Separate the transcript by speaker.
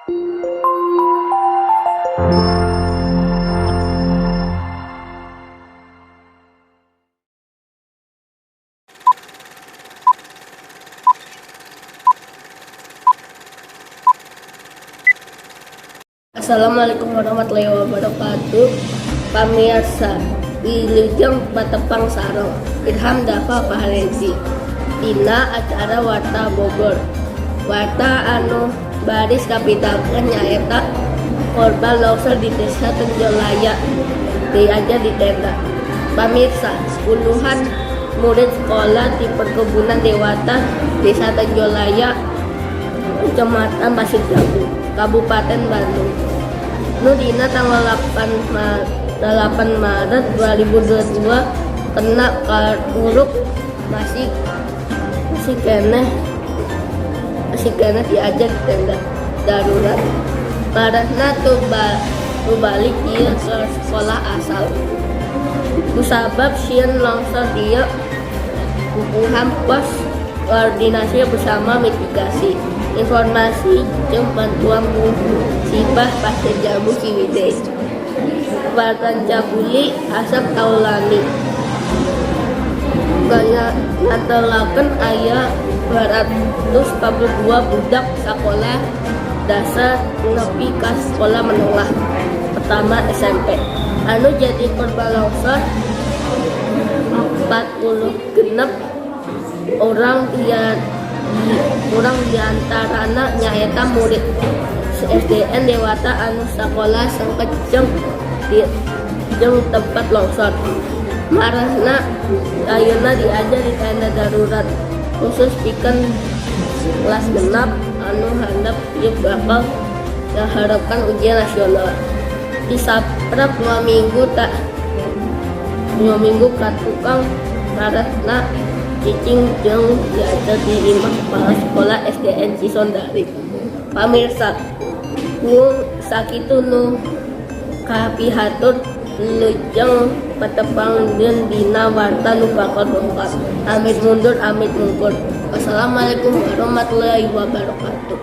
Speaker 1: Assalamualaikum warahmatullahi wabarakatuh. Pamirsa, Wilujeng Batepang Sarong Irham Dava Pahalensi dina acara Warta Bogor. Warta anu baris kapitakeun nyaeta korban longsor di Desa Tenjolaya diajar di tenda. Pamirsa, puluhan murid sekolah di perkebunan Dewata Desa Tenjolaya Kecamatan Pasir Jambu, Kabupaten Bandung, dina tanggal 8 Maret 2022 kena karuruk masih kena diajar di tenda darurat. Karena tuh balik dia ke sekolah asal. Kusabab sieun longsor dia kukuhan pos koordinasi bersama mitigasi informasi jeung bantuan musibah Pasir Jambu Ciwidey. Wartan Cabuli Asap Taulani gaya ngatelakeun aya 242 budak sekolah dasar nepi ka sekolah menengah pertama SMP anu jadi korban longsor. 46 orang diantarana nyaeta murid SDN Dewata anu sakola sangkejeng jeung tempat longsor. Marahna ayeuna diajar di tenda darurat khusus pikeun kelas genap anu handap ieu bakal diharapkan ujian nasional. Disaprap 2 minggu ka tukang marahna cicing jeung diajar di imah kepala sekolah SDN Cisondari. Pamirsa, sakitu nu kapihatur Wilujeng Batepang dan dina warta nu bakal dongkap. Amit mundur, amit mungkur. Wassalamualaikum warahmatullahi wabarakatuh.